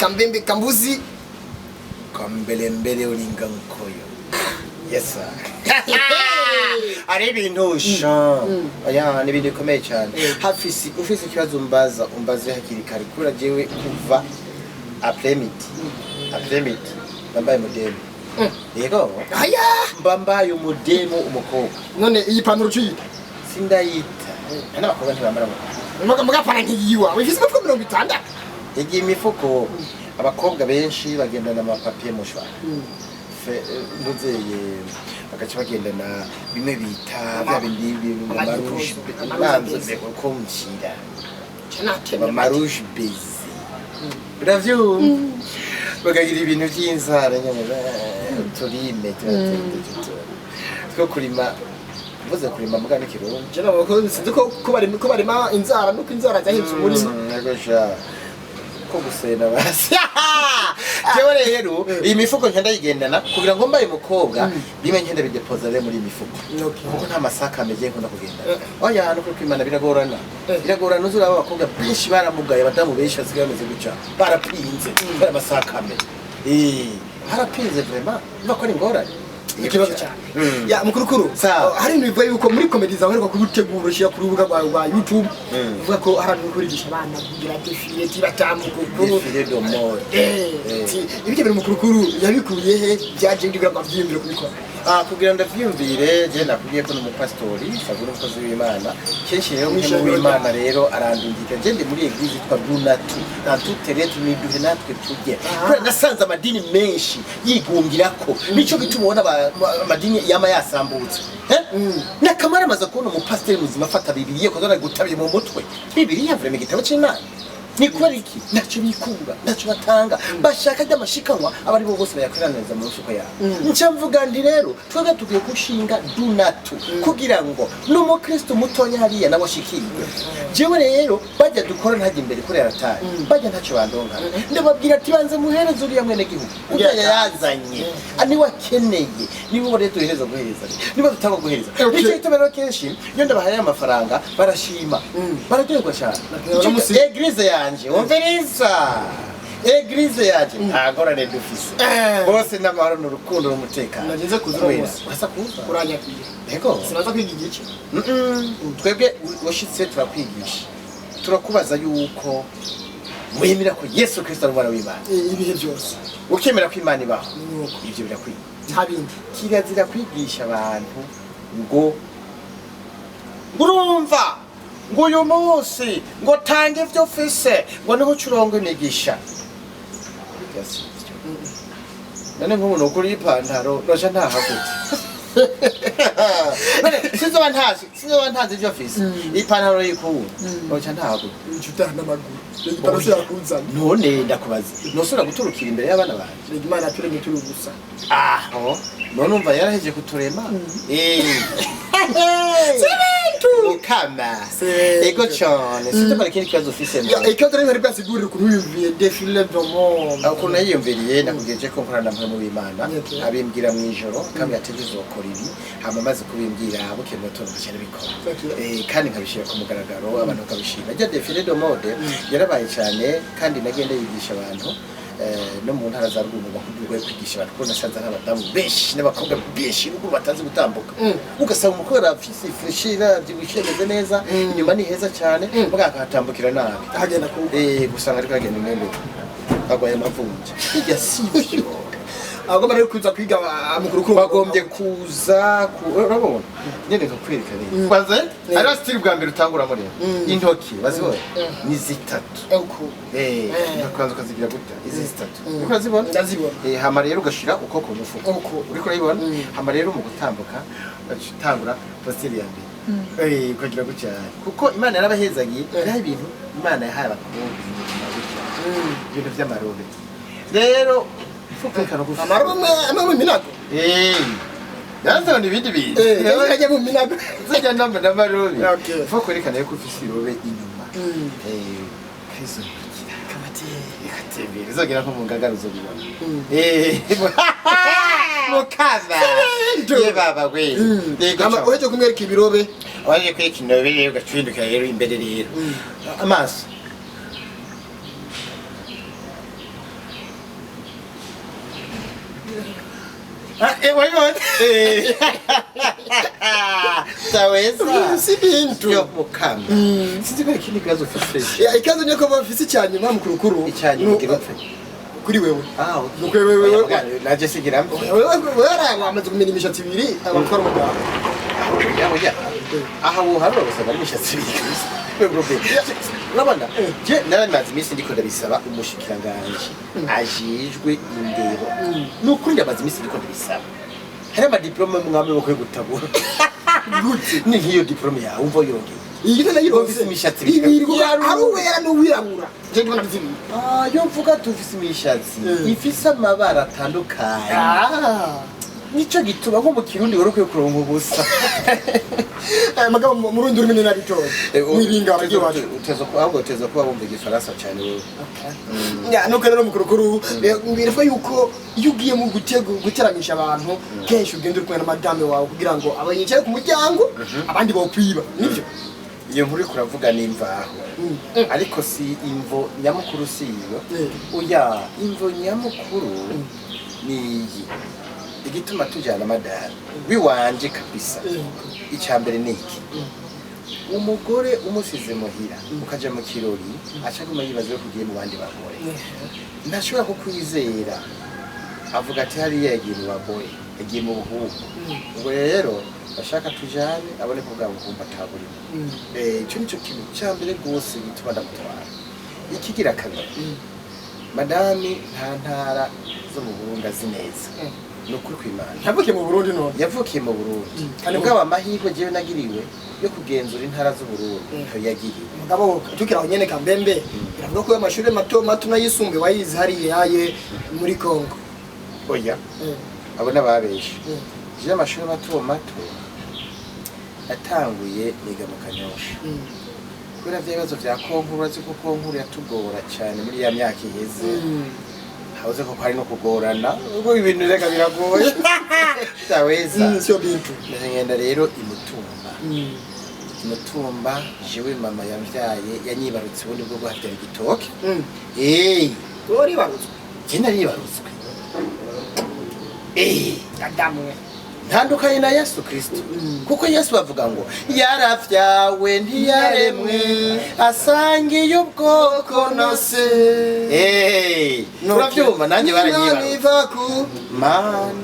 kambembe kambuzi kambelembele ulinga nkoyo. Yes sir. Ari ibintu sha. Aya ni ibintu bikomeye cyane. Hafisi ufise ikibazo umbaze hakiri kare kura jewe kuva apremit bambaye modelo. Yego. Aya Mbambaye umudemo umukobwa. none iyi panuro cyita Sindayita. N'abakobwa ntibambara mugapana nkiyiwa wifise imifuko 60 yagiye imifuko abakobwa benshi bagendana amapapiye mushwa nduzeye bagaca bagendana bimwe bita bya bindi amarouge banze kumshira amarouge base bravyo bagagira ibintu by'inzara nyamara turime two kurima vuze kurima mugana kirundi jana bako sinzi ko barima inzara nuko inzara zahetse umurima nagosha ko gusena basi jewe rero iyi mifuko nkenda yigendana kugira ngo mbaye mukobwa bime nkenda bidepoza re muri imifuko kuko nta masaka ameze nkunda kugenda oya hano kuko imana biragorana uzura abakobwa benshi baramugaye badamu benshi basigaye bameze guca barapinze bara masaka ame harapinze vraiment bakora ingorane ikibazo cyane ya mukurukuru hari ibintu bivuye yuko muri comedy zawe ariko kugutegura ushira kuri urubuga rwa YouTube uvuga ko hari abantu kurigisha abana kugira defile tibatambuko defile do mode ibyo biri mukurukuru yabikuye he byaje ndigira ngo byiyumvire kubikora kugira ndavyumvire je nakubwiye ko n'umupastori sagura umukozi w'Imana kenshi rero w'Imana rero arandindika je ndi muri eglise yitwa Brunatu natuteretu niduhe natwe tujye kure nasanze amadini menshi yigumbirako nico gituma ubona amadini yama yasambutse nakamara amaze kubona umupastori muzima afata bibiliya ko zana gutabiye mu mutwe bibiliya vraiment igitabo c'Imana ni kubera iki ntacyo bikura ntacyo batanga bashaka ry'amashikanwa abari bo bose bayakwiraniriza mu rusuko yawe nca mvuga ndi rero twebwe tugiye gushinga Dunatu kugira ngo n'umukristo mutonya hariya nawe ashikirwe jewe rero bajya dukora ntajya imbere kuri aratari bajya ntacyo bandonka ndababwira ati banze muhereze uriya mwene gihugu ujya yazanye ani wakeneye nibo rero duhereza guhereza niba tutanga guhereza nicyo itomero kenshi iyo ndabahaye amafaranga barashima bararyoherwa cyane eglise yanje wumviriza eglise yanje ntagorane dufise bose n'amahoro n'urukundo n'umutekano nagize kuzura wasa kuza uranyakiye ego sinaza kwiga igice twebwe washitse turakwigisha turakubaza yuko wemera ko Yesu Kristo ari umwana w'Imana ibihe byose ukemera ko Imana ibaho ibyo birakwiye nta bindi kirazira kwigisha abantu ngo urumva ngo uyu munsi ngo tange ibyo ufise ngo niho curongo imigisha none nk'umuntu ukuri ipantaro noja ntahagute sinzoba ntazi ibyo ufise ipantaro yikuwe noja ntahagute inshuta n'amaguru ipantaro yakunzana none ndakubaza nosura guturukira imbere y'abana banje Imana yaturemye turi gusa none umva yaraheje kuturema kama ego cyane sitomara kindi kibazo ufise ikibazo rero bari bwasigurira ukuntu wiyumviye defile vraiment ukuntu nayiyumviriye nakubwiye ko nkorana na w'Imana abimbwira mu ijoro kandi yategeze ukora ibi hama maze kubimbwira bukeye mu tondo cyane bikora kandi nkabishira ku mugaragaro abantu bakabishima rya defile de mode yarabaye cyane kandi nagenda yigisha abantu no mu ntara za ruguru bakubwiye kwigisha abantu ko nasanze n'abadamu benshi n'abakobwa benshi uko batazi gutambuka ugasanga umukobwa afise freshira byibishemeze neza nyuma ni heza cyane bwakatambukira nabi hagenda ku gusanga ariko agenda nende bagwaye amavunja bijya sivyo agomba rero kuza kwiga amukuruko bagombye kuza urabona nyene tukwerekane kwanza ari style bwa mbere utangura muri intoki bazibona ni zitatu kwanza ukazigira gutya izi zitatu uko azibona ndazibona hama rero ugashira uko ku mufuko uriko urabibona hama rero mu gutambuka bacitangura posterior ya mbere ukagira gutya kuko Imana yarabahezagiye ari ibintu Imana yahaye abakobwa ibintu by'amarobe rero fukekana gufa amarume minago Nazo ni bindi bintu kajya mu minago zijya namba n'amarobe fo kwerekana yuko ufise irobe inyuma kristo kamati ikatembera izogera nko mu ngagara uzobibona mukava ye baba we uheje kumwereka ibirobe waje kwereka inobe rero ugacinduka rero imbere rero amaso Waiona? Taweza. Si bintu. Yo mukama. Sinzi ko ikindi kibazo ufite. Ya ikazo nyako bafise cyane mamukurukuru. Icyanye kirupfe. Kuri wewe. Nuko wewe naje sigira mbi. Wewe amaze kumenya imishatsi ibiri abakora mu Rwanda. Yawe aha wo haro basaba imishatsi ibiri. Urabona je naramaze iminsi ndiko ndabisaba umushikiranganje ajijwe indero nukuri ndabaza iminsi ndiko ndabisaba hari amadiplome mwamwe bakwiye gutabura ni nk'iyo diplome yawe umva yongeye iyi na yiro ufise imishatsi ibiri ari uwera n'uwirabura je ndibona bizimi yo mvuga tufise imishatsi ifise amabara atandukanye nico gituma nko mu Kirundi worokuye kuronka ubusa magabo mu rundi urumene nabitoye mwiringa abagiwaje uteza kuba bumva igifaransa cyane wewe ya nuko rero mukurukuru mbirfa yuko iyo ugiye mu guteramisha abantu kenshi ugenda uri kumwe na madame wawe kugira ngo abanyicaye ku muryango abandi bawukwiba nibyo iyo nkuru kuravuga nimvaho ariko si imvo nyamukuru siyo oya imvo nyamukuru ni igituma tujana madame wiwanje kabisa icyambere niki umugore umusize muhira ukaja mu kirori acaguma yibaza yo kugiye mu bandi bagore ntashobora kukwizera avuga ati hari yagiye mu bagore yagiye mu buhugu ubwo rero bashaka tujane abone ko bwa buhumba taburi ico nico kintu cyambere gose gituma ndamutwara ikigira kabiri madame nta ntara zo mu Burundi azineza nukuri kw'Imana yavukiye mu Burundi none yavukiye mu Burundi kandi bwa amahirwe jewe nagiriwe yo kugenzura intara z'u Burundi yagiriwe mugabo tukira nyene Kambembe iravuga ko amashuri mato mato nayisumbe wayize hariye yaye muri Kongo oya abo nababeshe je amashuri mato mato atanguye niga mu Kanyosha kubera vyabibazo vya konkuru azi ko konkuru yatugora cyane muri ya myaka iheze hauze ko kwari no kugorana ubwo ibintu reka biragoye taweza sio bintu ngenda rero imutumba jewe mama yamvyaye yanyibarutse ubundi bwo guhatera igitoke uri barutswe kenda yibarutswe adamu ntandukanye na Yesu Kristo kuko Yesu bavuga ngo yaravyawe ntiyaremwe asangiye ubwoko nose uravyumva nanjye baranyibarutswe man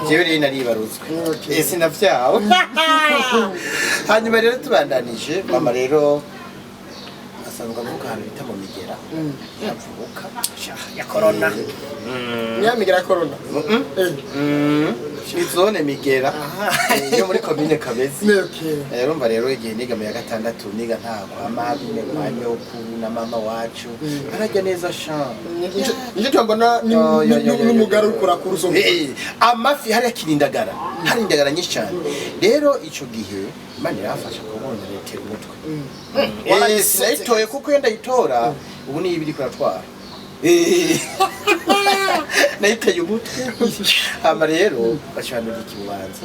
jewe rero naribarutswe sinavyawe hanyuma rero tubandanije mama rero asanzwe avuga ahantu bita mu Migera yavuka ya corona ya Migera corona izone Migera yo muri commune Kabezi okay urumva rero igihe niga mu ya gatandatu niga nta kwa mabi kwa nyoku na mama wacu arajya neza sha nje twambona n'umugaro ukora ku rusomo amafi hari akirindagara hari indagara nyinshi cyane rero ico gihe mani yafasha kubona leta umutwe sinayitoye kuko yenda yitora ubu ni ibiri kuratwara nayiteye umutwe hama rero bashwanira ikibanza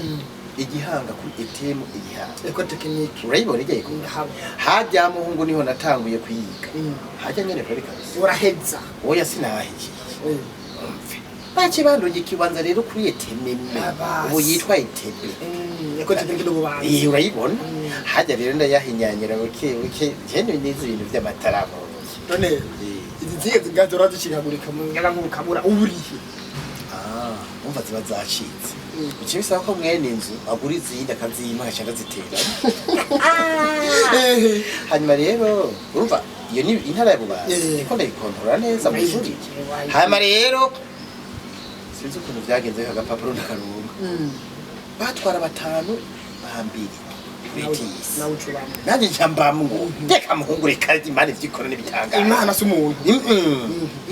igihanga ku etemu igihanga eko tekiniki urayibona igiye ku hajya muhungu niho natanguye kwiga hajya nyene kuri kabisa uraheza oya sinahiye bache bandonje ikibanza rero kuri eteme ubu yitwa etebe eko tekiniki n'ububanza urayibona hajya rero ndayahinyanyira buke jene nizi ibintu by'amataramo none izi nziga zigazora zicikagurika mu ngara nk'ubukabura uburihe umva ziba zacitse bice bisaba ko mwene inzu agura izindi akaziyima agashaka zitera hanyuma rero urumva iyo ni intara ya Bubanza niko ndayikontorora neza mu ishuri hanyuma rero sinzi ukuntu byagenze agapapuro n'akarungu batwara batanu bambiri nanjye njambamwe reka muhungu reka imana ivyikora n'ibitangara imana si umuntu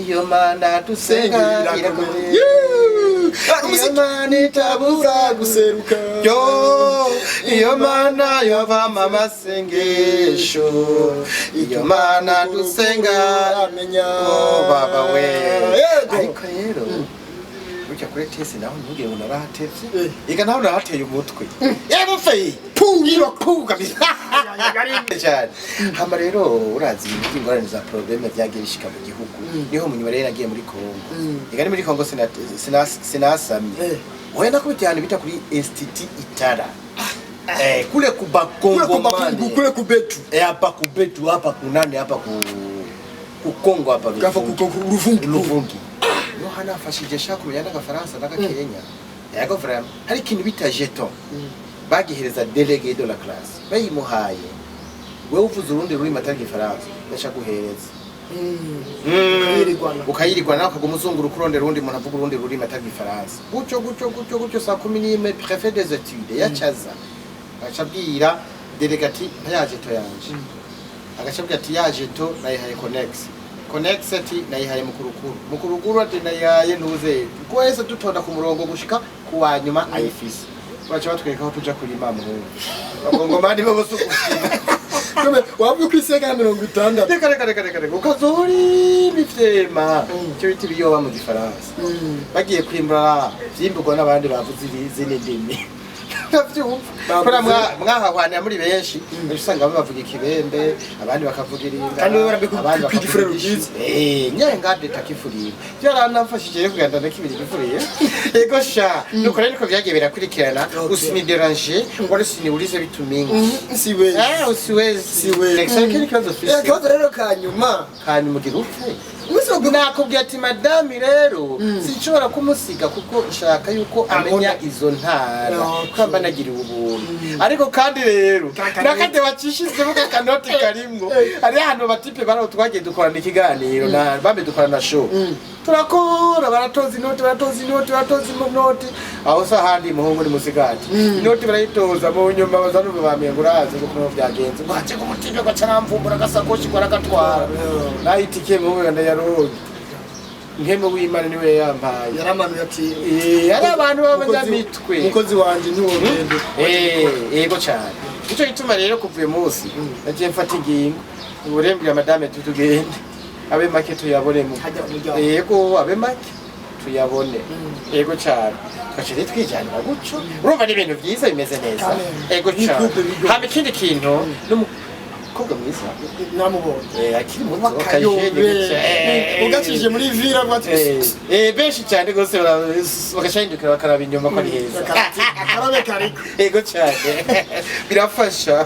iyo mana dusenga irakomeye iyo mana itabura guseruka iyo mana yovama amasengesho iyo mana dusenga baba we ariko rero burya kuri tesi naho ntugire ngo narahatevye ega naho narahateye umutwe mufeyi pungiro pu kabisa cyane hama rero urazi ingorane za probleme byagiye bishika mu gihugu niho munyuma rero nagiye muri Kongo igani muri Kongo sinasamye wenda ko cyane bita kuri institut Itara kule kubakongo mani kule kubetu hapa kubetu hapa kunani hapa ku Kongo hapa gafa ku Luvungi no hana afashije shaka yanda ka Faransa naka Kenya yago vraiment hari kintu bita jeton bagihereza délégué de la classe bayimuhaye wewe uvuze urundi ruri matari Faransa ndashaka guhereza ukayirigwana nawe ukagumuzungura kurondera urundi muntu avuga urundi ruri matari Faransa gucyo saa 11 préfet des études yacaza acabwira delegati ntayaje to yanje agacabwira ati yaje to nayihaye Connex ati nayihaye mukurukuru ati nayihaye ntuze kwese dutonda ku murongo gushika kuwa nyuma ayifise bacha batwereka aho tuja kurima muhungu bagongomani bo bosukushima kome wabwo kwisega 60 reka ukazori mifema cyo biti biyoba mu gifaransa bagiye kwimbura vyimburwa n'abandi bavuze izindi ndimi Kora mwahahwana muri benshi usanga bavuga ikibembe abandi bakavuga iringa kandi abandi bakavuga rugize nyangade takifuriye byaranafashije kuganda nakibiri gifuriye ego sha nuko rero ko byagiye birakurikirana usini déranger wari sini urize bituminga siwe siwe l'exemple kibazo fisi kibazo rero kanyuma mugira upfe nakubwiye ati madame rero sinshobora kumusiga kuko nshaka yuko amenya izo ntara kwamba nagira ubuntu ariko kandi rero nakate wacishize muka kanoti karimwo ari hano batipe baro twagiye dukorana ikiganiro na bambe dukorana show turakora baratoza inoti aho sahandi muhungu ni musigati inoti barayitoza mu nyuma bazanu bamye nguraze kuko byagenze bace ku mutipe kwa caramvumbura gasakoshi kwa ragatwara nayitike mu wenda yaroge nkeme w'Imana niwe yampaye yaramanuye ati yari abantu b'abanyamitwe umukozi wanje ntiwogende yego cyane icyo gituma rero kuvuye munsi nagiye mfata ingingo uburembwe madame tutugende abe make tuyabone mu yego abe make tuyabone yego cyane twashire twijyanira guco urumva ni ibintu byiza bimeze neza yego cyane hama ikindi kintu n'umukobwa mwiza namubonye akiri mu bakayene ugacishije muri vira bwati benshi cyane gose bagashindukira bakaraba inyuma ko ari heza akarabe kariko yego cyane birafasha